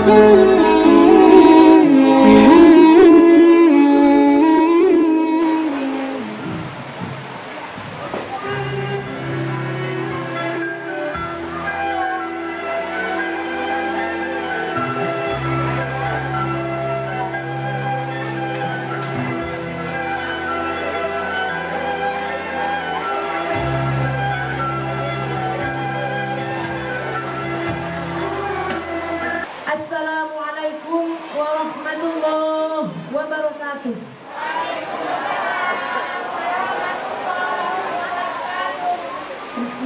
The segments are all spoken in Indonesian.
Assalamualaikum warahmatullahi wabarakatuh.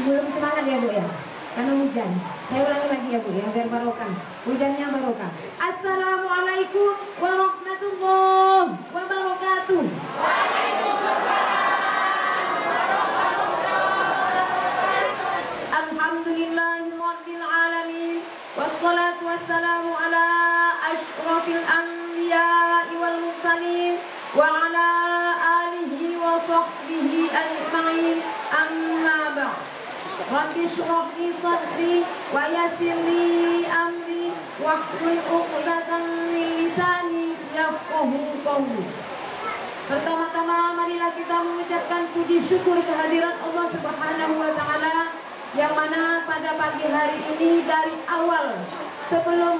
Belum semangat ya Bu ya, karena hujan. Saya ulangi lagi ya Bu ya, biar barokah. Hujannya barokah. Assalamualaikum warahmatullahi wabarakatuh. Alhamdulillahirabbil alamin. Wassalatu wassalamu ala asyrafil anbiya'i wal mursalin wa ala alihi wa sahbihi ajma'in. Amma ba'd. Rabbi shrah li sadri wa yassir li amri wahlul 'uqdatam min lisani yafqahu qawli. Pertama-tama marilah kita mengucapkan puji syukur kehadiran Allah Subhanahu wa taala, yang mana pada pagi hari ini dari awal sebelum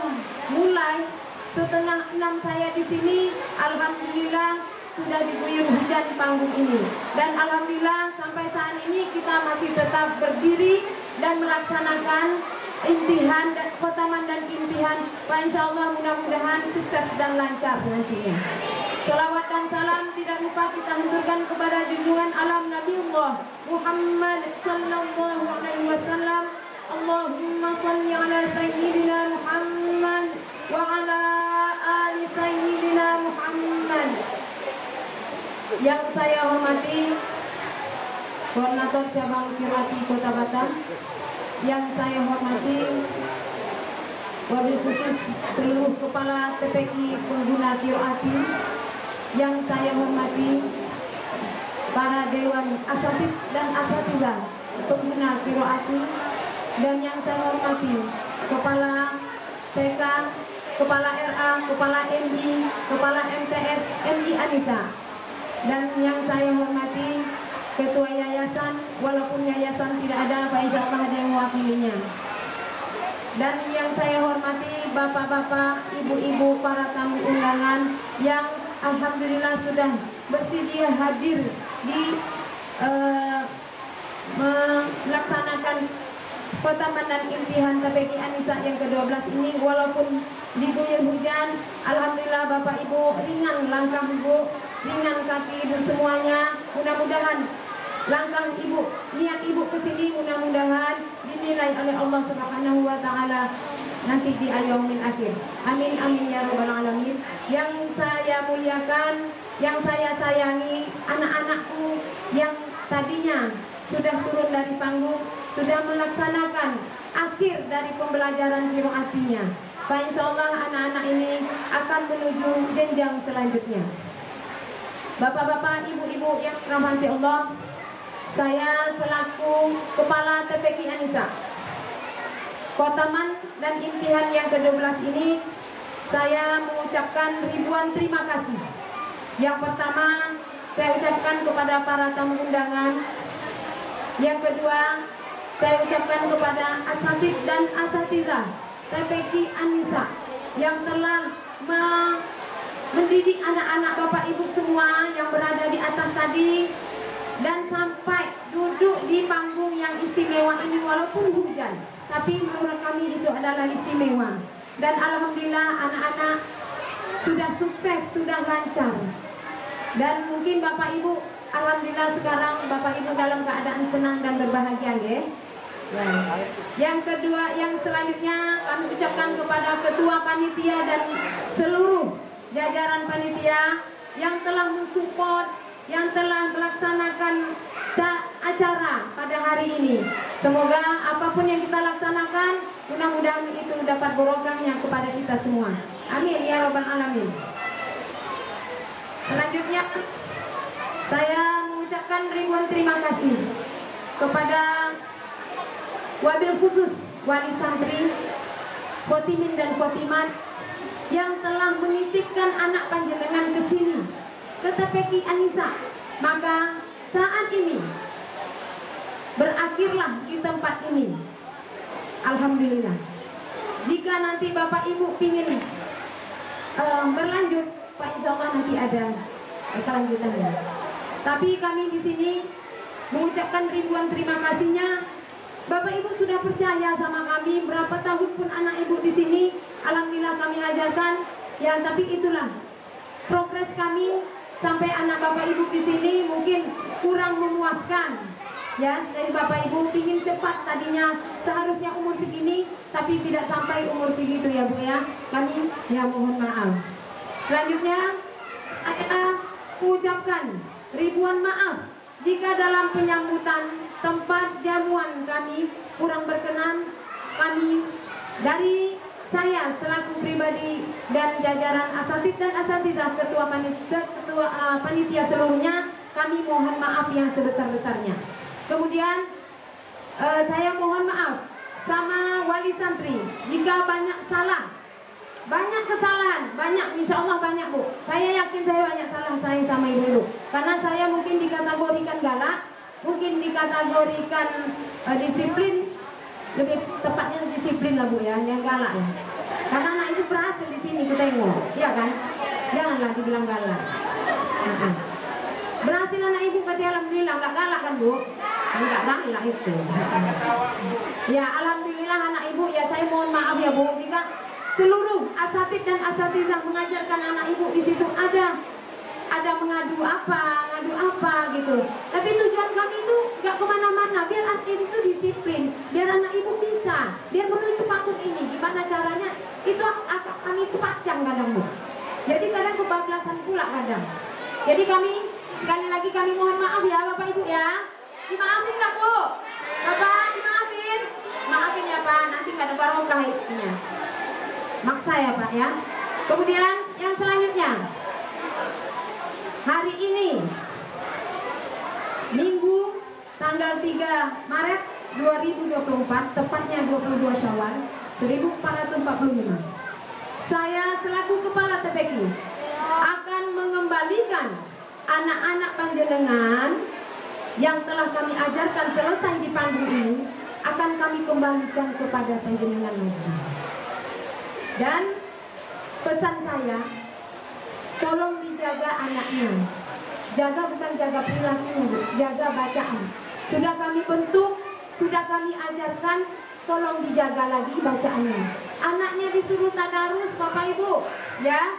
mulai 5:30 saya di sini, alhamdulillah sudah diguyur hujan panggung ini, dan alhamdulillah sampai saat ini kita masih tetap berdiri dan melaksanakan intihan dan khotaman dan intihan. Insyaallah mudah-mudahan sukses dan lancar nantinya. Salawat dan salam tidak lupa kita haturkan kepada junjungan alam Nabiullah Muhammad sallallahu alaihi wasallam. Allahumma shalli ala sayyidina Muhammad wa ala ali sayyidina Muhammad. Yang saya hormati Koordinator Cabang Kirati Kota Batam, yang saya hormati wabil khusus seluruh kepala TPQ pengguna Kirati, yang saya hormati para dewan asatid dan asatidzah pengguna Kirati, dan yang saya hormati kepala TK, kepala RA, kepala MI, kepala MTS, MI Anissa, dan yang saya hormati ketua yayasan, walaupun yayasan tidak ada, Pak insyaallah ada yang mewakilinya. Dan yang saya hormati bapak-bapak, ibu-ibu, para tamu undangan yang alhamdulillah sudah bersedia hadir di melaksanakan khotaman dan intihan TPQ Anissa yang ke-12 ini. Walaupun diguyur hujan, alhamdulillah bapak ibu ringan langkah ibu, ringan kaki ibu semuanya. Mudah-mudahan langkah ibu, niat ibu ke sini mudah-mudahan dinilai oleh Allah Subhanahu wa taala nanti di yaumil akhir. Amin amin ya rabbal alamin. Yang saya muliakan, yang saya sayangi, anak-anakku yang tadinya sudah turun dari panggung, sudah melaksanakan akhir dari pembelajaran qiraatinya. Pak insyaallah anak-anak ini akan menuju jenjang selanjutnya. Bapak-bapak, ibu-ibu yang dirahmati Allah, saya selaku Kepala TPQ Anissa, khotaman dan intihan yang ke-12 ini, saya mengucapkan ribuan terima kasih. Yang pertama, saya ucapkan kepada para tamu undangan. Yang kedua, saya ucapkan kepada asatid dan asatidzah TPQ Anissa yang telah mendidik anak-anak bapak ibu semua yang berada di atas tadi, dan sampai duduk di panggung yang istimewa ini walaupun hujan, tapi menurut kami itu adalah istimewa. Dan alhamdulillah anak-anak sudah sukses, sudah lancar. Dan mungkin bapak ibu, alhamdulillah sekarang bapak ibu dalam keadaan senang dan berbahagia ya. Yang kedua, yang selanjutnya kami ucapkan kepada ketua panitia dan seluruh jajaran panitia yang telah mensupport, yang telah melaksanakan acara pada hari ini. Semoga apapun yang kita laksanakan, mudah-mudahan itu dapat barokahnya kepada kita semua. Amin ya rabbal alamin. Selanjutnya saya mengucapkan ribuan terima kasih kepada wabil khusus wali santri khotimin dan khotimat yang telah menitipkan anak panjenengan ke sini, ke TPQ Anisa. Maka saat ini berakhirlah di tempat ini. Alhamdulillah. Jika nanti Bapak Ibu ingin berlanjut, Pak, insya Allah nanti ada kelanjutannya. Tapi kami di sini mengucapkan ribuan terima kasihnya. Bapak Ibu sudah percaya sama kami, berapa tahun pun anak Ibu di sini, alhamdulillah kami ajarkan. Ya, tapi itulah progres kami sampai anak Bapak Ibu di sini mungkin kurang memuaskan. Ya, dari Bapak Ibu ingin cepat, tadinya seharusnya umur segini, tapi tidak sampai umur segitu ya Bu ya. Kami ya mohon maaf. Selanjutnya, saya mengucapkan ribuan maaf jika dalam penyambutan tempat jamuan kami kurang berkenan. Kami dari saya selaku pribadi dan jajaran asatid dan asatidah ketua panitia seluruhnya, kami mohon maaf yang sebesar-besarnya. Kemudian saya mohon maaf sama wali santri jika banyak salah, banyak kesalahan, banyak, insya Allah banyak Bu. Saya yakin saya banyak salah saya sama ibu, karena saya mungkin dikategorikan galak, mungkin dikategorikan disiplin, lebih tepatnya disiplin lah Bu ya, yang galak ya. Karena anak itu berhasil di sini kita tengok, ya kan? Janganlah dibilang galak. Berhasil anak ibu kata alhamdulillah, nggak galak kan Bu? Enggak galak itu. Ya alhamdulillah anak ibu, ya saya mohon maaf ya Bu jika seluruh asatid dan asatidah mengajarkan anak ibu di situ ada mengadu apa gitu. Tapi tujuan kami itu nggak kemana-mana, biar anak ibu itu disiplin, biar anak ibu bisa, biar menuju patung ini. Gimana caranya? Itu akak kami itu panjang kadang Bu. Jadi kadang kebablasan pula kadang. Jadi kami sekali lagi kami mohon maaf ya Bapak Ibu ya. Dimaafin nggak Bu? Bapak dimaafin? Maafin ya Pak, nanti nggak ada barokah itunya. Maksa ya Pak ya. Kemudian yang selanjutnya, hari ini Minggu tanggal 3 Maret 2024, tepatnya 22 Syawal 1445, saya selaku Kepala TPQ akan mengembalikan anak-anak panjenengan yang telah kami ajarkan selesai di panggung ini, akan kami kembalikan kepada panjenengan lagi. Dan pesan saya, tolong dijaga anaknya. Jaga bukan jaga perilaku, jaga bacaan. Sudah kami bentuk, sudah kami ajarkan, tolong dijaga lagi bacaannya. Anaknya disuruh tadarus Bapak Ibu, ya.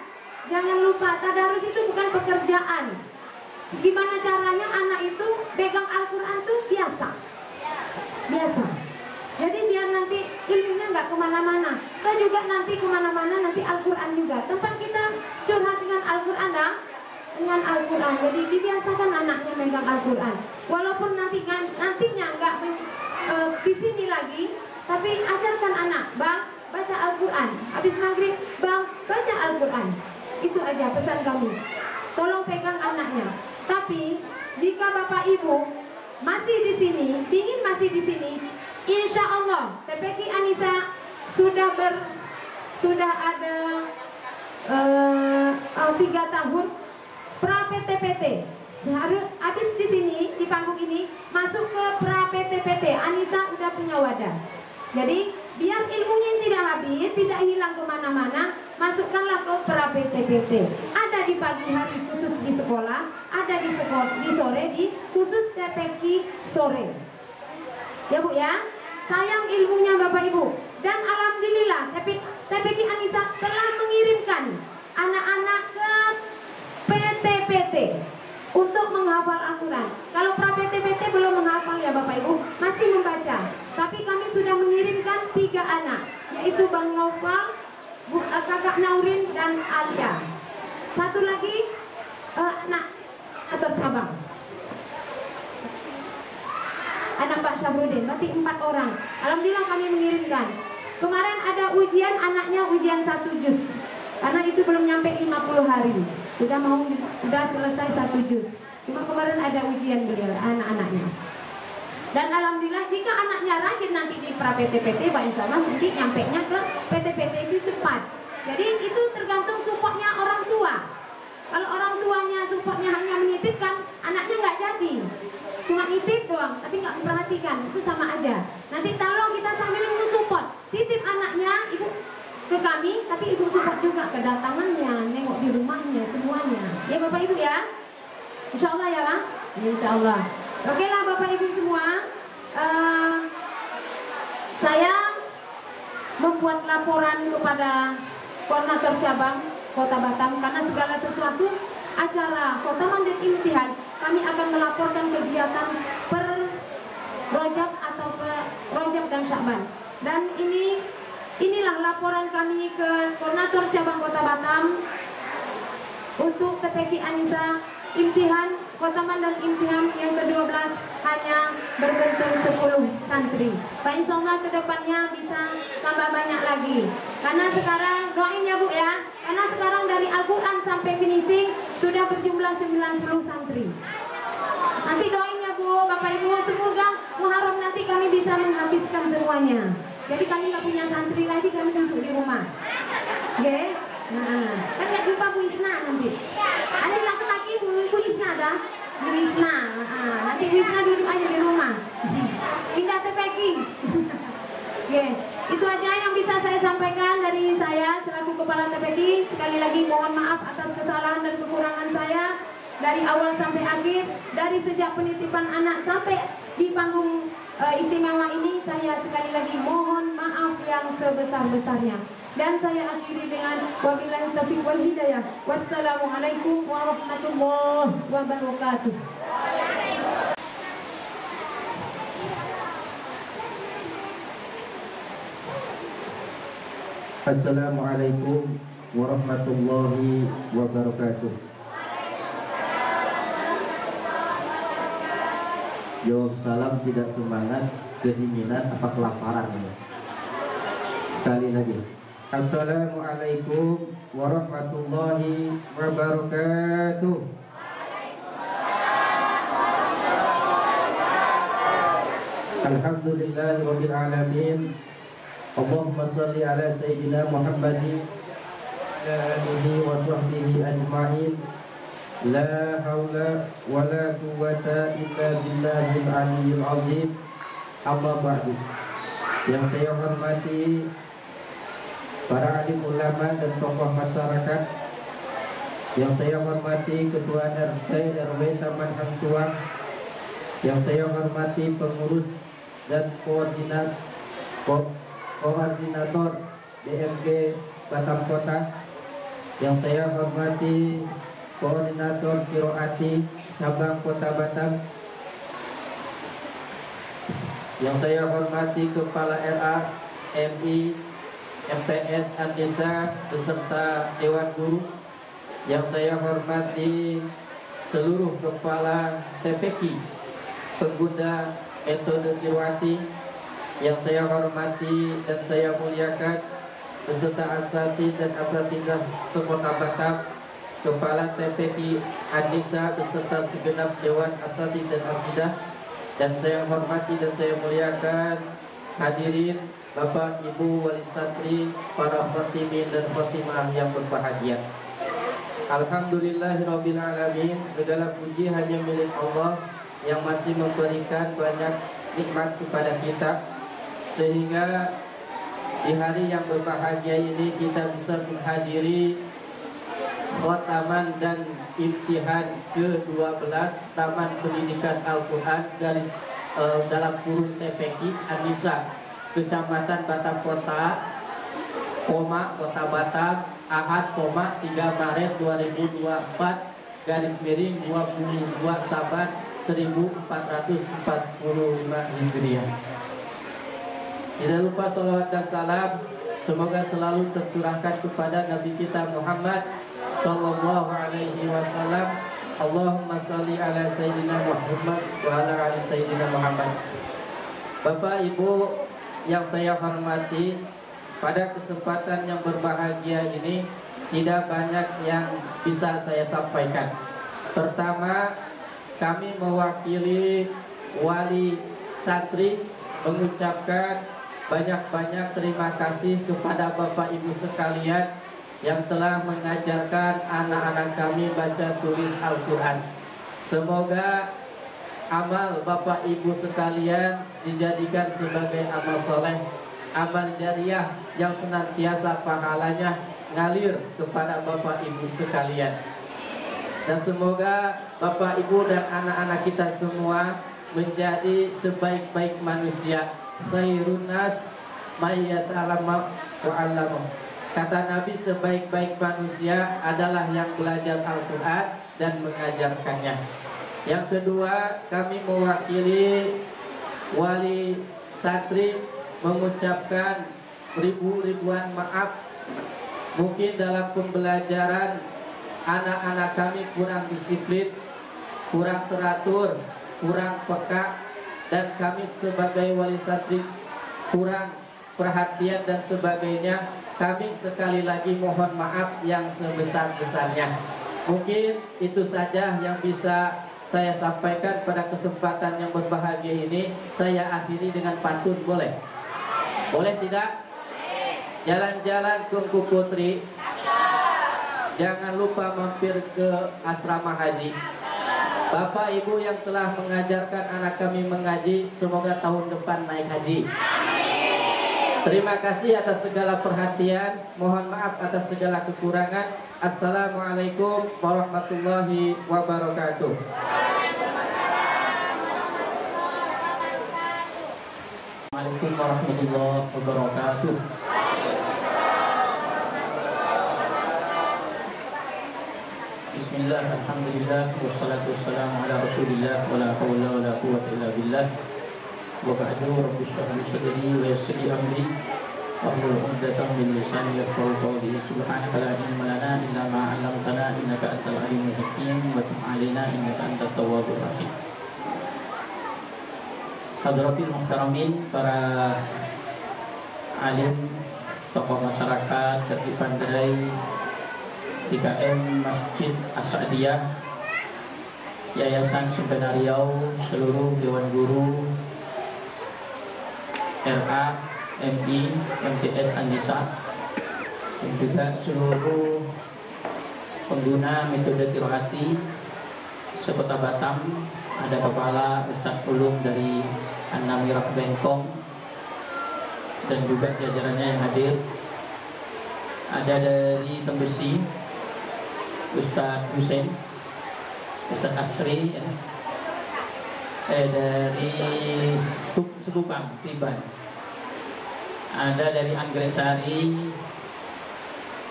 Jangan lupa, tadarus itu bukan pekerjaan. Gimana caranya anak itu pegang Al-Quran itu biasa. Jadi biar nanti ilmunya nggak kemana-mana. Kita juga nanti kemana-mana, nanti Al-Quran juga. Tempat kita curhat dengan Al-Quran dah, dengan Al-Quran. Jadi dibiasakan anaknya megang Al-Quran. Walaupun nantinya nggak di sini lagi, tapi ajarkan anak, Bang, baca Al-Quran. Habis maghrib, Bang, baca Al-Quran. Itu aja pesan kami. Tolong pegang anaknya. Tapi jika Bapak Ibu masih di sini, ingin masih di sini, insya Allah TPQ Anisa sudah ada 3 tahun pra PTPT. Harus habis di sini di panggung ini masuk ke pra PTPT. Anisa udah punya wadah. Jadi biar ilmunya tidak habis, tidak hilang kemana-mana, masukkanlah ke pra PTPT. Ada di pagi hari khusus di sekolah, ada di sore di khusus TPQ sore. Ya Bu ya, sayang ilmunya Bapak Ibu. Dan alhamdulillah TPQ Anisa telah mengirimkan anak-anak ke PTPT untuk menghafal Al-Quran. Kalau pra PTPT belum menghafal ya Bapak Ibu, masih membaca. Tapi kami sudah mengirimkan 3 anak, yaitu Bang Noval, Kakak Naurin dan Alia. Satu lagi anak atau cabang, anak Pak Syafruddin, berarti 4 orang. Alhamdulillah kami mengirimkan. Kemarin ada ujian, anaknya ujian 1 juz. Karena itu belum nyampe 50 hari. Sudah selesai 1 juz. Cuma kemarin ada ujian beliau, anak-anaknya. Dan alhamdulillah jika anaknya rajin nanti di pra PT-PT, Pak Insya Allah nanti nyampainya ke PT-PT itu cepat. Jadi itu tergantung supportnya orang tua. Kalau orang tuanya supportnya hanya menitipkan, anaknya nggak jadi. Cuma nitip doang, tapi nggak memperhatikan, itu sama aja. Nanti tolong kita sambil support, titip anaknya ibu ke kami, tapi ibu support juga kedatangannya, nengok di rumahnya, semuanya. Ya Bapak Ibu ya, Insya Allah ya Pak, Insya Allah. Oke lah Bapak Ibu semua, saya membuat laporan kepada koordinator cabang Kota Batam karena segala sesuatu acara Kota Mandat Imtihan kami akan melaporkan kegiatan per Rojab atau per Rojab dan Syakban. Dan inilah laporan kami ke koordinator cabang Kota Batam untuk TPQ Anissa Imtihan Kota Mandat Imtihan yang ke-12 hanya berbentuk 10 santri. Pak Insya Allah kedepannya bisa tambah banyak lagi. Karena sekarang doain ya Bu ya. Karena sekarang dari Al-Quran sampai finishing sudah berjumlah 90 santri. Nanti doain ya Bu, Bapak Ibu, semoga Muharram nanti kami bisa menghabiskan semuanya. Jadi kami nggak punya santri lagi, kami duduk di rumah. Oke? Nah, kan nggak jumpa Bu Isna nanti. Ada laki-laki Bu Isna dah. Bu Isna, nanti Bu Isna duduk aja di rumah. Pindah TPQ. Oke, itu aja yang bisa saya sampaikan dari saya selaku Kepala TPQ. Sekali lagi mohon maaf atas kesalahan dan kekurangan saya dari awal sampai akhir, dari sejak penitipan anak sampai di panggung istimewa ini. Saya sekali lagi mohon maaf yang sebesar-besarnya. Dan saya akhiri dengan wabillahi taufiq wal hidayah. Wassalamualaikum warahmatullahi wabarakatuh. Assalamualaikum warahmatullahi wabarakatuh. Jawab salam tidak semangat, kedinginan apa kelaparan ini. Sekali lagi. Assalamualaikum warahmatullahi wabarakatuh. Alhamdulillahirabbil alamin. Allahumma shalli ala sayyidina Muhammadin wa alihi wa sahbihi ajma'in. La haula wa la quwwata illa billahil aliyyil azim. Amma ba'du. Yang saya hormati para alim ulama dan tokoh masyarakat, yang saya hormati Ketua RT RW Taman Hang Tuah, yang saya hormati pengurus dan koordinator BMG Batam Kota, yang saya hormati koordinator Kiroati cabang Kota Batam, yang saya hormati Kepala RA MI MTS Anissa beserta Dewan Guru, yang saya hormati seluruh kepala TPQ pengguna metode Kiroati, yang saya hormati dan saya muliakan beserta asatidz dan asatidzah Kota Batam, Kepala TPQ Anissa beserta segenap Dewan Asatidz dan Asatidzah, dan saya hormati dan saya muliakan hadirin Bapak Ibu wali santri, para khatimin dan khatimah yang berbahagia. Alhamdulillahirabbil alamin. Segala puji hanya milik Allah yang masih memberikan banyak nikmat kepada kita, sehingga di hari yang berbahagia ini kita bisa menghadiri khataman dan imtihan ke-12 Taman Pendidikan Al-Quran garis dalam kurung TPQ Anissa Kecamatan Batam Kota, Kota Batam, Ahad, 3 Maret 2024, garis miring 22 Saban 1445 Hijriah. Tidak lupa salawat dan salam semoga selalu tercurahkan kepada Nabi kita Muhammad Sallallahu Alaihi Wasallam. Allahumma sholli ala Sayyidina Muhammad wa ala ali Sayyidina Muhammad. Bapak Ibu yang saya hormati, pada kesempatan yang berbahagia ini tidak banyak yang bisa saya sampaikan. Pertama, kami mewakili wali santri mengucapkan banyak-banyak terima kasih kepada Bapak Ibu sekalian yang telah mengajarkan anak-anak kami baca tulis Al-Quran. Semoga amal Bapak Ibu sekalian dijadikan sebagai amal soleh, amal jariah yang senantiasa pahalanya ngalir kepada Bapak Ibu sekalian. Dan semoga Bapak Ibu dan anak-anak kita semua menjadi sebaik-baik manusia. Khairun nas may yata'allama wa 'allama. Kata Nabi, sebaik-baik manusia adalah yang belajar Al-Quran dan mengajarkannya. Yang kedua, kami mewakili wali santri mengucapkan ribuan maaf. Mungkin dalam pembelajaran anak-anak kami kurang disiplin, kurang teratur, kurang peka, dan kami sebagai wali santri kurang perhatian dan sebagainya. Kami sekali lagi mohon maaf yang sebesar-besarnya. Mungkin itu saja yang bisa saya sampaikan pada kesempatan yang berbahagia ini. Saya akhiri dengan pantun, boleh? Boleh tidak? Jalan-jalan ke Engku Putri, jangan lupa mampir ke asrama haji. Bapak Ibu yang telah mengajarkan anak kami mengaji, semoga tahun depan naik haji. Terima kasih atas segala perhatian. Mohon maaf atas segala kekurangan. Assalamualaikum warahmatullahi wabarakatuh. Assalamualaikum warahmatullahi wabarakatuh. Bismillah, alhamdulillah, wassalatu wassalamu ala rasulillah, wa la hawla wa la quwwata illa billah. Wa ba'du, rabbi shrah li sadri wa yassir li amri wahlul 'uqdatam min lisani yafqahu qawli. Subhanaka la ilma lana illa ma 'allamtana innaka antal alimul hakim wa tub 'alaina innaka antat tawwabur rahim. Hadratil muhtaramin, para alim, tokoh masyarakat, tertib pandai, DKM Masjid As-Sa'diyah, Yayasan Sempena Riau, seluruh Dewan Guru, RA, MI, MTS Anissa, dan juga seluruh pengguna metode Qiraati sekota Batam. Ada Kepala Ustadz Ulum dari An-Namirah Bengkong dan juga jajarannya yang hadir. Ada dari Tembesi Ustadz Hussein, Ustadz Asri, ya. Dari Sekupang, Tiban. Ada dari Anggrek Sari,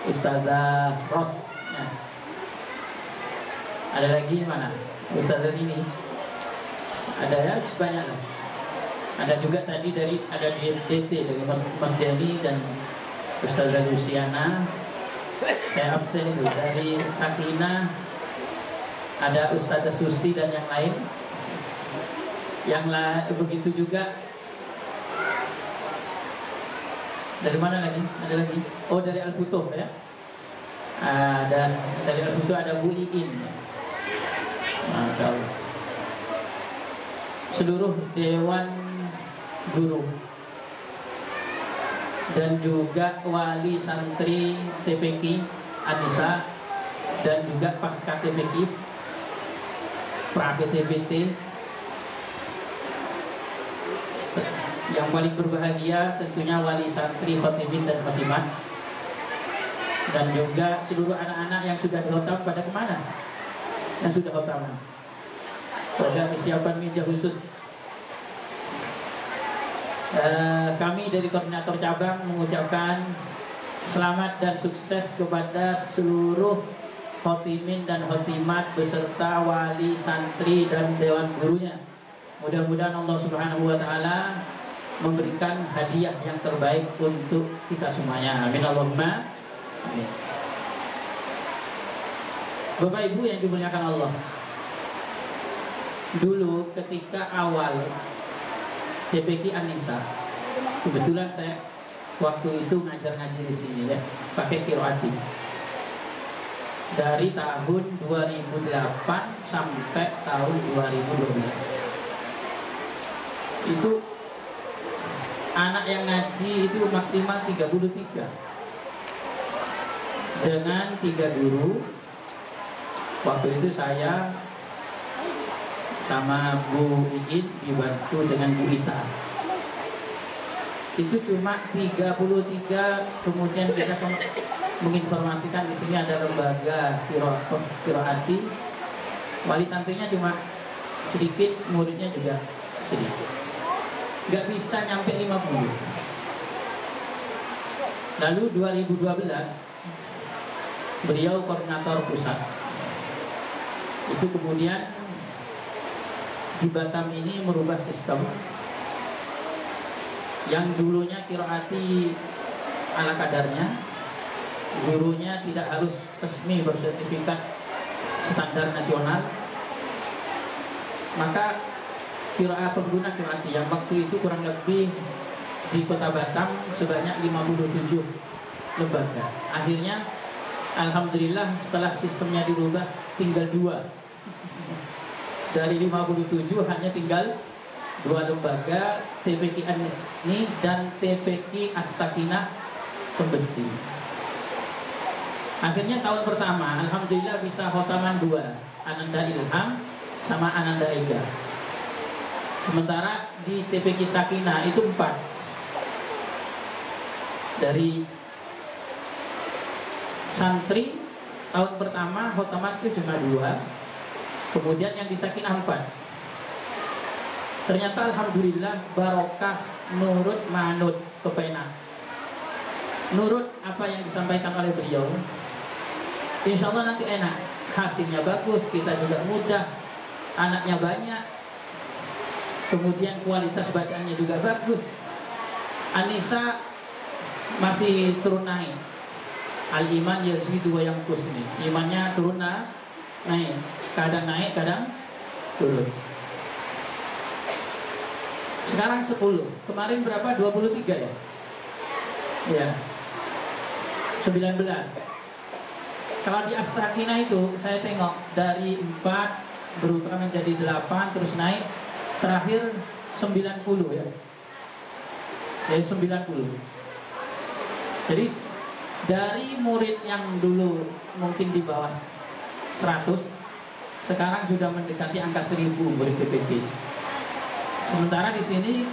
Ustazah Ros, ya. Ada lagi mana? Ustazah ini. Ada ya, sebanyak lah. Ada juga tadi ada di NTT dari Mas Deni dan Ustazah Luciana. Saya absen itu dari Sakina. Ada Ustazah Susi dan yang lain. Begitu juga. Dari mana lagi? Ada lagi? Oh, dari Al-Futuh ya. Ada dari Al-Futuh ada Bu Iin. Masya Allah. Seluruh Dewan Guru dan juga wali santri TPQ Anissa dan juga pasca TPQ pra TPT. Yang paling berbahagia tentunya wali santri khotimin dan khotimat, dan juga seluruh anak-anak yang sudah dikhotam pada kemana? Yang sudah khotam pada kesiapan meja khusus. Kami dari koordinator cabang mengucapkan selamat dan sukses kepada seluruh khotimin dan khotimat beserta wali santri dan dewan gurunya. Mudah-mudahan Allah Subhanahu wa taala memberikan hadiah yang terbaik untuk kita semuanya. Amin Allahumma amin. Bapak Ibu yang dimuliakan Allah, dulu ketika awal TPQ Anissa, kebetulan saya waktu itu ngaji di sini ya, pakai Qiraati. Dari tahun 2008 sampai tahun 2012. itu anak yang ngaji itu maksimal 33 dengan 3 guru. Waktu itu saya sama Bu Iin dibantu dengan Bu Ita. Itu cuma 33, kemudian kita menginformasikan di sini ada lembaga Qiraati. Wali santrinya cuma sedikit, muridnya juga sedikit. Nggak bisa nyampe 50. Lalu 2012 beliau koordinator pusat. Itu kemudian di Batam ini merubah sistem yang dulunya qiraati ala kadarnya, gurunya tidak harus resmi bersertifikat standar nasional, maka pengguna qiraati yang waktu itu kurang lebih di Kota Batam sebanyak 57 lembaga. Akhirnya alhamdulillah setelah sistemnya dirubah tinggal 2. Dari 57 hanya tinggal 2 lembaga, TPQ Ani dan TPQ As-Sakinah Tembesi. Akhirnya tahun pertama alhamdulillah bisa khotaman 2, Ananda Ilham sama Ananda Ega. Sementara di TPQ Sakinah itu 4. Dari santri tahun pertama khotaman itu cuma 2. Kemudian yang di Sakinah 4. Ternyata alhamdulillah barokah nurut manut kepenak. Nurut apa yang disampaikan oleh beliau. Insya Allah nanti enak. Hasilnya bagus, kita juga mudah, anaknya banyak. Kemudian kualitas bacaannya juga bagus. Anissa masih turun naik. Al-iman yazidu wa yanqus nih. Imannya turun naik. Kadang naik, kadang turun. Sekarang 10. Kemarin berapa? 23 ya? Ya. 19. Kalau di As-Sakinah itu saya tengok dari 4 berubah menjadi 8 terus naik, terakhir 90 ya. Jadi 90. Jadi dari murid yang dulu mungkin di bawah 100, sekarang sudah mendekati angka 1000 murid PPT. Sementara di sini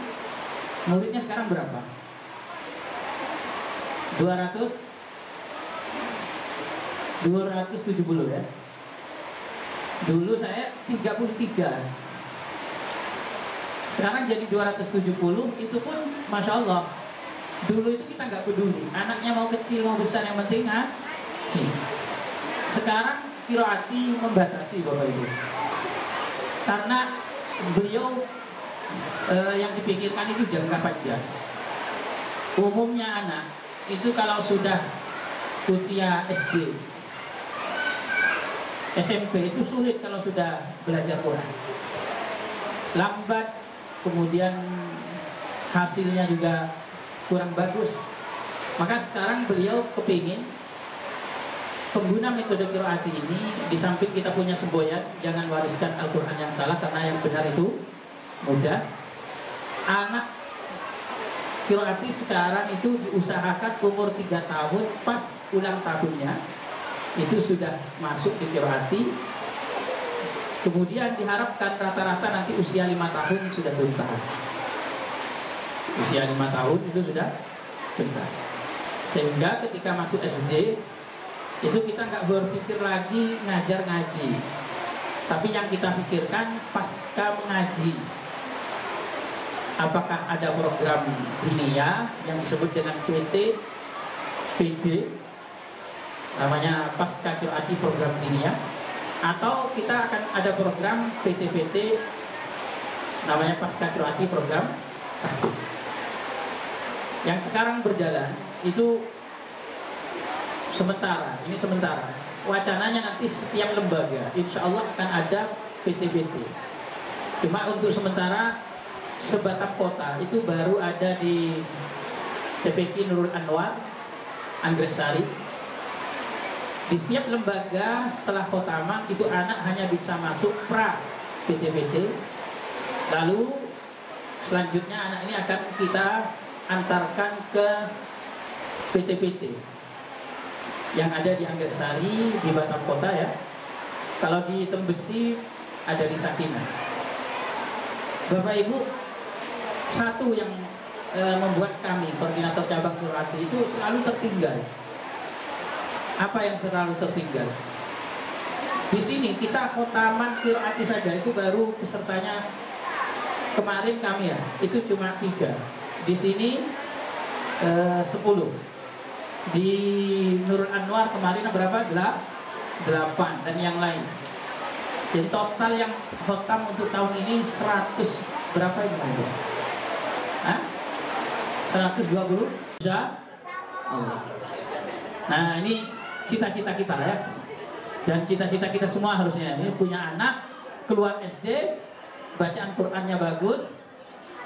muridnya sekarang berapa? 270 ya. Dulu saya 33. Sekarang jadi 270, itu pun Masya Allah. Dulu itu kita nggak peduli, anaknya mau kecil mau besar, yang penting ngaji. Sekarang qiraati membatasi Bapak Ibu, karena beliau yang dipikirkan itu jangka panjang. Umumnya anak itu kalau sudah usia SD, SMP itu sulit kalau sudah belajar Quran, lambat, kemudian hasilnya juga kurang bagus. Maka sekarang beliau kepingin pengguna metode qiraati ini, di samping kita punya semboyan, jangan wariskan Al-Quran yang salah, karena yang benar itu mudah. Anak qiraati sekarang itu diusahakan umur 3 tahun, pas ulang tahunnya itu sudah masuk di qiraati. Kemudian diharapkan rata-rata nanti usia 5 tahun sudah tuntas. Usia 5 tahun itu sudah tuntas. Sehingga ketika masuk SD itu kita nggak berpikir lagi ngajar ngaji, tapi yang kita pikirkan pasca mengaji, apakah ada program diniyah yang disebut dengan PD, namanya pasca qiraati program diniyah, atau kita akan ada program PT, namanya pasca qiraati program tahfiz. Yang sekarang berjalan itu sementara, ini sementara. Wacananya nanti setiap lembaga insya Allah akan ada PT. Cuma untuk sementara sebatang kota itu baru ada di TPQ Nurul Anwar, Anggrek Sari. Di setiap lembaga setelah khotamah itu anak hanya bisa masuk pra PT. Lalu selanjutnya anak ini akan kita antarkan ke PT-PT yang ada di Anggrek-Sari, di Batam Kota ya. Kalau di Tembesi ada di Sakinah. Bapak Ibu, satu yang membuat kami koordinator cabang Quraati itu selalu tertinggal. Apa yang selalu tertinggal? Di sini kita khotaman Quraati saja itu baru pesertanya kemarin kami ya, itu cuma 3. Di sini 10. Di Nurul Anwar kemarin berapa? 8 dan yang lain. Jadi total yang khotam untuk tahun ini 100 berapa ini? Hah? 120? Bisa? Oh. Nah ini cita-cita kita ya. Dan cita-cita kita semua harusnya ini punya anak keluar SD, bacaan Qur'annya bagus,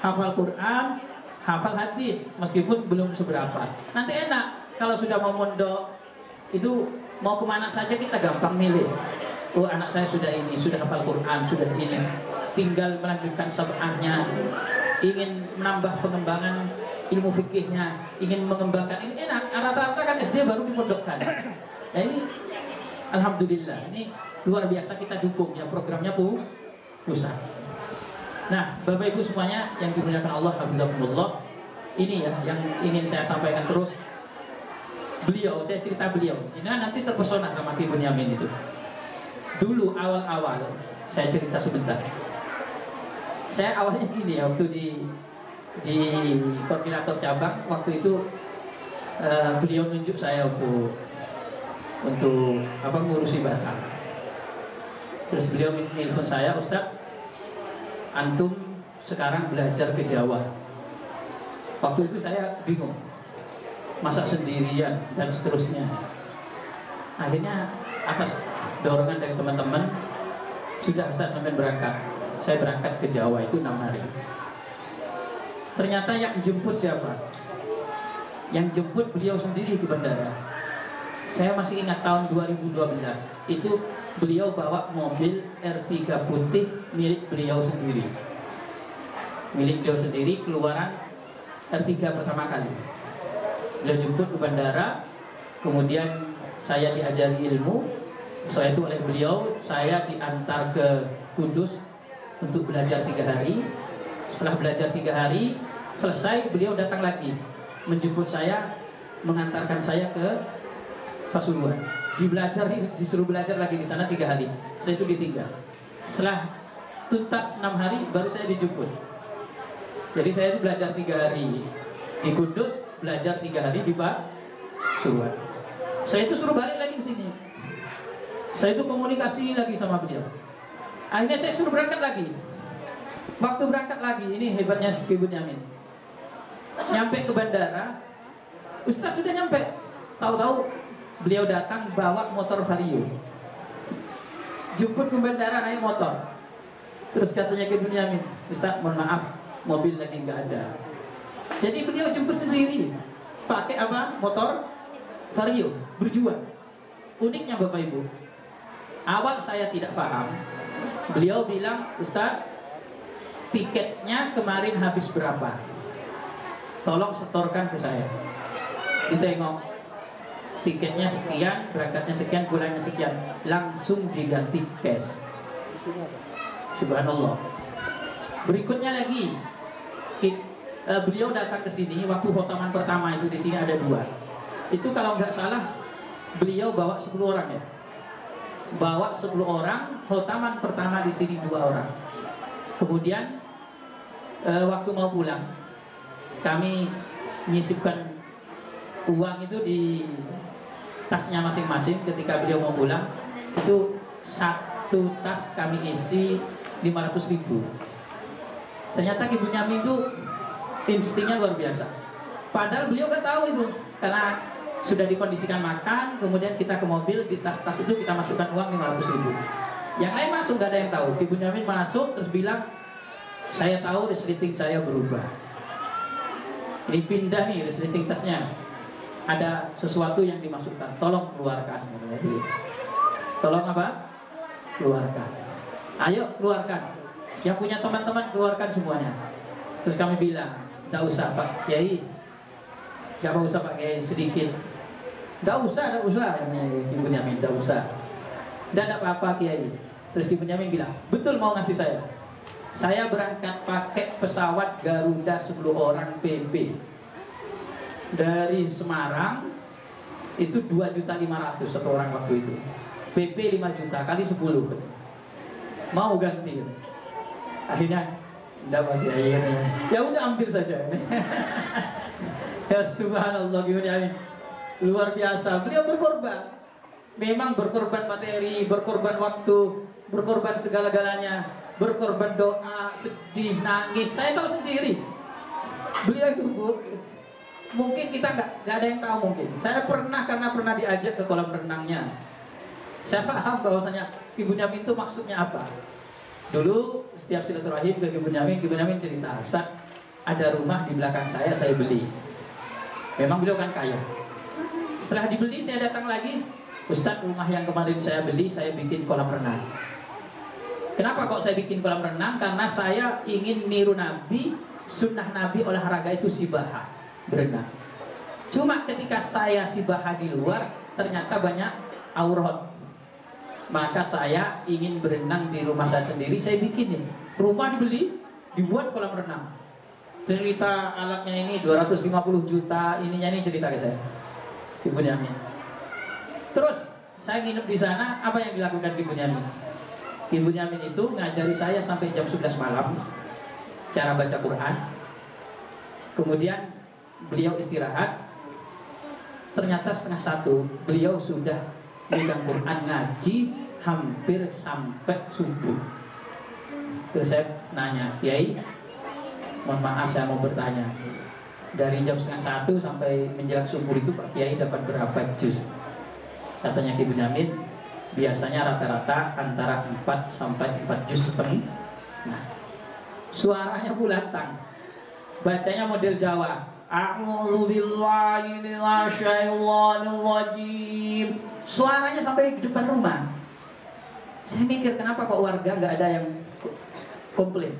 hafal Qur'an, hafal hadis, meskipun belum seberapa. Nanti enak kalau sudah mau mondok itu mau kemana saja kita gampang milih. Oh anak saya sudah ini, sudah hafal Qur'an, sudah ini, tinggal melanjutkan sab'ahnya, ingin menambah pengembangan ilmu fikihnya, ingin mengembangkan ini enak. Rata-rata kan SD baru dipondokkan. Nah ini alhamdulillah, ini luar biasa kita dukung ya programnya pusat. Nah, Bapak Ibu semuanya yang dimuliakan Allah, alhamdulillah. Ini ya yang ingin saya sampaikan terus. Beliau, saya cerita beliau. Jangan nanti terpesona sama Ki Bunyamin itu. Dulu awal-awal saya cerita sebentar. Saya awalnya gini ya, waktu di koordinator cabang waktu itu beliau nunjuk saya untuk apa ngurusi Batam. Terus beliau nelfon saya, Ustaz, antum sekarang belajar ke Jawa. Waktu itu saya bingung, masa sendirian dan seterusnya. Akhirnya atas dorongan dari teman-teman, sudah Ustaz sampai berangkat. Saya berangkat ke Jawa itu 6 hari. Ternyata yang jemput siapa? Yang jemput beliau sendiri di bandara. Saya masih ingat tahun 2012 itu beliau bawa mobil R3 putih milik beliau sendiri. Milik beliau sendiri, keluaran R3 pertama kali. Beliau jemput ke bandara, kemudian saya diajari ilmu. Setelah itu oleh beliau saya diantar ke Kudus untuk belajar 3 hari. Setelah belajar 3 hari selesai, beliau datang lagi menjemput saya, mengantarkan saya ke Pasuruan. Disuruh belajar lagi di sana 3 hari. Setelah itu ditinggal. Setelah tuntas 6 hari baru saya dijemput. Jadi saya itu belajar 3 hari di Kudus, belajar 3 hari di Pasuruan. Saya itu suruh balik lagi ke sini. Saya itu komunikasi lagi sama beliau. Akhirnya saya suruh berangkat lagi. Waktu berangkat lagi, ini hebatnya Ki Bunyamin. Nyampe ke bandara, Ustaz sudah nyampe. Tahu-tahu beliau datang bawa motor Vario. Jemput ke bandara naik motor. Terus katanya Ki Bunyamin, Ustaz mohon maaf, mobil lagi nggak ada. Jadi beliau jemput sendiri. Pakai apa? Motor Vario, berjuang. Uniknya Bapak Ibu, awal saya tidak paham. Beliau bilang, Ustaz, tiketnya kemarin habis berapa? Tolong setorkan ke saya. Ditengok, tiketnya sekian, berangkatnya sekian, pulangnya sekian. Langsung diganti cash. Subhanallah. Berikutnya lagi, beliau datang ke sini waktu khotaman pertama itu, di sini ada 2. Itu kalau nggak salah beliau bawa 10 orang ya. Bawa 10 orang, khotaman pertama di sini 2 orang. Kemudian waktu mau pulang, kami menyisipkan uang itu di tasnya masing-masing. Ketika beliau mau pulang, itu 1 tas kami isi 500.000. Ternyata Ki Bunyamin itu instingnya luar biasa. Padahal beliau gak tahu itu, karena sudah dikondisikan makan, kemudian kita ke mobil, di tas-tas itu kita masukkan uang 500.000. Yang lain masuk, gak ada yang tahu. Ki Bunyamin masuk terus bilang, saya tahu resleting saya berubah. Ini pindah nih resleting tasnya. Ada sesuatu yang dimasukkan. Tolong keluarkan. Tolong apa? Keluarkan. Ayo keluarkan. Yang punya teman-teman keluarkan semuanya. Terus kami bilang, tidak usah Pak Kiai, tidak usah Pak Kiai, sedikit. Tidak usah, Ki Bunyamin, tidak usah. Tidak ada apa-apa Kiai. Terus Ki Bunyamin bilang, betul mau ngasih saya. Saya berangkat pakai pesawat Garuda 10 orang PP dari Semarang, itu 2.500.000 satu orang waktu itu. PP 5 juta kali 10. Mau ganti. Akhirnya dapat akhirnya. Ya udah ambil saja. Ya subhanallah, gimana luar biasa. Beliau berkorban. Memang berkorban materi, berkorban waktu, berkorban segala-galanya, berkorban doa, sedih, nangis. Saya tahu sendiri. Beliau itu mungkin kita nggak ada yang tahu mungkin. Saya karena pernah diajak ke kolam renangnya. Saya paham bahwasanya Ki Bunyamin itu maksudnya apa. Dulu setiap silaturahim ke Ki Bunyamin cerita, Ustaz, ada rumah di belakang saya beli. Memang beliau kan kaya. Setelah dibeli saya datang lagi, Ustaz, rumah yang kemarin saya beli saya bikin kolam renang. Kenapa kok saya bikin kolam renang? Karena saya ingin niru Nabi, sunnah Nabi olahraga itu sibaha, berenang. Cuma ketika saya sibaha di luar, ternyata banyak aurat. Maka saya ingin berenang di rumah saya sendiri, saya bikin nih. Rumah dibeli, dibuat kolam renang. Cerita alatnya ini 250 juta, ininya ini cerita ke saya. Ki Bunyamin. Terus saya nginep di sana, apa yang dilakukan Ki Bunyamin? Ki Bunyamin itu ngajari saya sampai jam 11 malam cara baca Quran. Kemudian beliau istirahat. Ternyata 12:30 beliau sudah megang Quran ngaji hampir sampai subuh. Terus saya nanya, Kiai, mohon maaf saya mau bertanya, dari jam 12:30 sampai menjelang subuh itu Pak Kiai dapat berapa juz? Katanya Ki Bunyamin, biasanya rata-rata antara 4 sampai 4 juz setengah. Nah, suaranya bulatang, bacanya model Jawa. A'udzu billahi minasyaitonir rajim. Suaranya sampai di depan rumah. Saya mikir kenapa kok warga nggak ada yang komplain.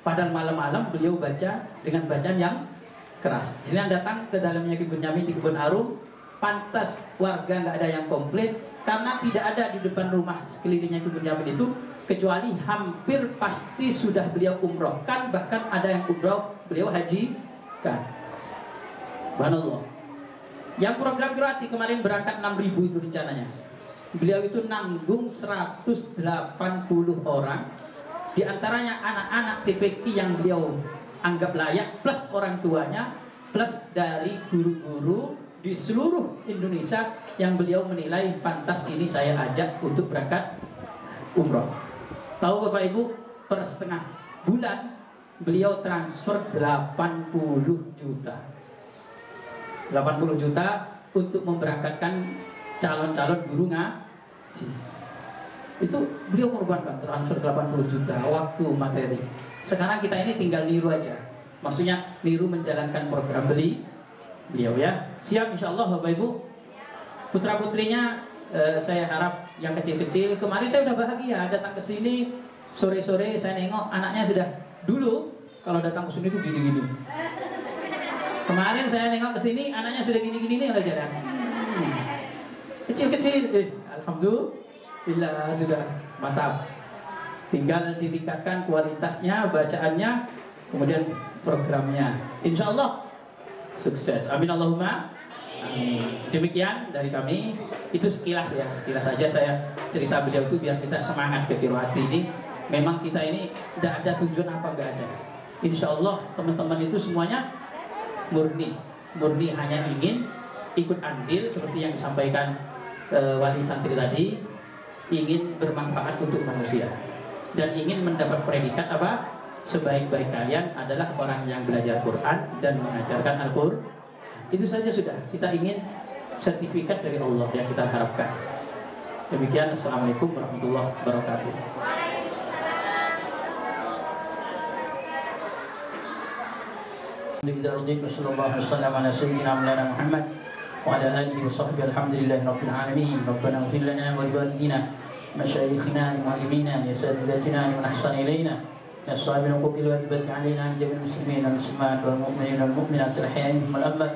Padahal malam-malam beliau baca dengan bacaan yang keras. Jadi datang ke dalamnya Ki Bunyamin di Kebun Arum, pantas warga nggak ada yang komplain karena tidak ada di depan rumah sekelilingnya Ki Bunyamin itu kecuali hampir pasti sudah beliau umrohkan, bahkan ada yang umroh beliau haji kan. Subhanallah. Yang program Qiraati kemarin berangkat 6.000 itu rencananya. Beliau itu nanggung 180 orang. Di antaranya anak-anak TPQ yang beliau anggap layak, plus orang tuanya, plus dari guru-guru di seluruh Indonesia yang beliau menilai pantas ini saya ajak untuk berangkat umroh. Tahu Bapak Ibu, per setengah bulan beliau transfer 80 juta. 80 juta untuk memberangkatkan calon-calon guru ngaji. Itu beliau korbankan, transfer 80 juta waktu materi. Sekarang kita ini tinggal niru aja. Maksudnya niru menjalankan program beliau ya. Siap insyaallah Bapak Ibu. Putra-putrinya saya harap yang kecil-kecil. Kemarin saya udah bahagia datang ke sini sore-sore saya nengok anaknya sudah dulu kalau datang ke sini tuh gini-gini. Kemarin saya nengok ke sini, anaknya sudah gini-gini nih kalau jalan. Kecil-kecil, alhamdulillah sudah mantap. Tinggal ditingkatkan kualitasnya, bacaannya, kemudian programnya. Insya Allah sukses. Amin Allahumma. Amin. Demikian dari kami. Itu sekilas ya, sekilas saja saya cerita beliau itu biar kita semangat ke Qiraati ini. Memang kita ini tidak ada tujuan apa enggak ada. Insya Allah teman-teman itu semuanya murni hanya ingin ikut andil seperti yang disampaikan wali santri tadi, ingin bermanfaat untuk manusia dan ingin mendapat predikat apa? Sebaik-baik kalian adalah orang yang belajar Quran dan mengajarkan Al-Quran. Itu saja sudah. Kita ingin sertifikat dari Allah yang kita harapkan. Demikian. Assalamualaikum warahmatullahi wabarakatuh. Sallallahu ala sayyidina Muhammad wa ala alihi wa sahbihi alhamdulillahi rabbil alamin. Rabbana ighfir lana wa li walidina masyayikhina wa muallimina ya sadidatina wa ahsan ilaina من أصحاب الحقوق الواجبة علينا عن جميع المسلمين والمسلمات والمؤمنين والمؤمنات الأحياء منهم والأموات.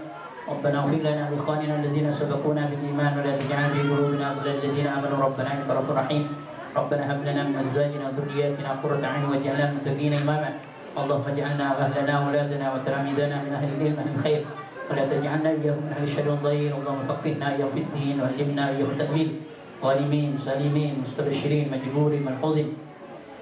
ربنا اغفر لنا ولإخواننا الذين سبقونا بالإيمان ولا تجعل في قلوبنا غلا للذين آمنوا ربنا إنك رؤوف رحيم. ربنا هب لنا من أزواجنا وذرياتنا قرة أعين واجعلنا للمتقين إماما. اللهم اجعلنا وأهلنا وأولادنا وتلاميذنا من أهل العلم أهل الخير ولا تجعلنا إياهم من أهل الشر والضير. اللهم فقهنا إياهم في الدين وعلمنا إياهم التأويل. غالمين سالمين مستبشرين مجبورين ملحوظين.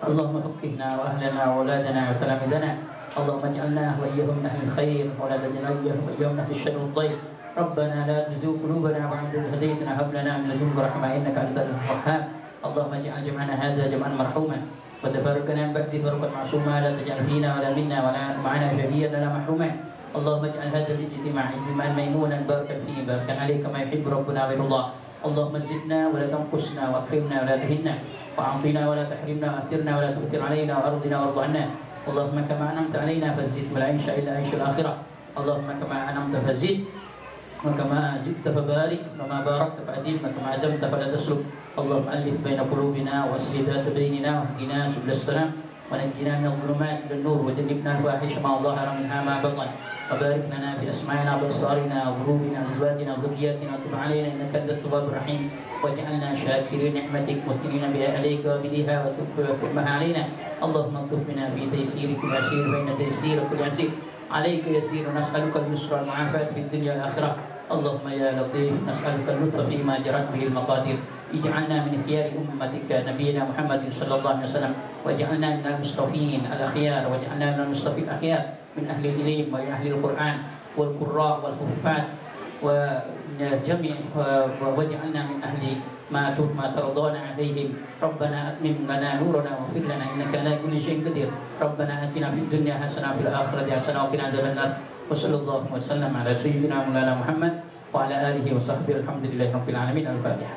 اللهم فقهنا وأهلنا وأولادنا وتلاميذنا. اللهم اجعلنا وإياهم من أهل الخير ولا تجعلنا إياهم من أهل الشر والضير. ربنا لا تزغ قلوبنا بعد إذ هديتنا هب لنا من لدنك رحمة إنك أنت الوهاب. اللهم اجعل جمعنا هذا جمعا مرحوما وتفرقنا من بعده فرقا معصوما لا تجعل فينا ولا منا ولا معنا شقيا ولا محروما. اللهم اجعل هذا الاجتماع اجتماعا ميمونا باركا فيه باركا عليه كما يحب ربنا ويرضى. اللهم زدنا ولا تنقصنا واكرمنا ولا تهنا واعطنا ولا تحرمنا واثرنا ولا تؤثر علينا وارضنا وارض عنا. اللهم كما انعمت علينا فزد والعيش الا عيش الاخره. اللهم كما انعمت فزد وكما زدت فبارك وما باركت فأدم وكما أدمت فلا تسلك. اللهم ألف بين قلوبنا واصل ذات بيننا واهدنا سبل السلام ونجنا من الظلمات إلى النور وجنبنا الفواحش ما ظهر منها ما بطن. وبارك لنا في أسماعنا وأبصارنا وقلوبنا وأزواجنا وذرياتنا وتب علينا إنك أنت التواب الرحيم. واجعلنا شاكرين نعمتك مثنين بها عليك وبها وتكرمها علينا. اللهم الطف بنا في تيسير كل عسير فإن تيسير كل عسير عليك يسير. نسألك اليسر والمعافاة في الدنيا والآخرة. اللهم يا لطيف نسألك اللطف فيما جرت به المقادير. اجعلنا من خيار أمتك نبينا محمد صلى الله عليه وسلم واجعلنا من المصطفين الأخيار واجعلنا من المصطفين الأخيار من أهل العلم وأهل القرآن والقراء والحفاظ وجميع واجعلنا من أهل ما ترضون عليهم. ربنا أتمم لنا نورنا واغفر لنا إنك على كل شيء قدير. ربنا آتنا في الدنيا حسنة وفي الآخرة حسنة وقنا عذاب النار. وصلى الله وسلم على سيدنا مولانا محمد وعلى آله وصحبه الحمد لله رب العالمين. الفاتحة.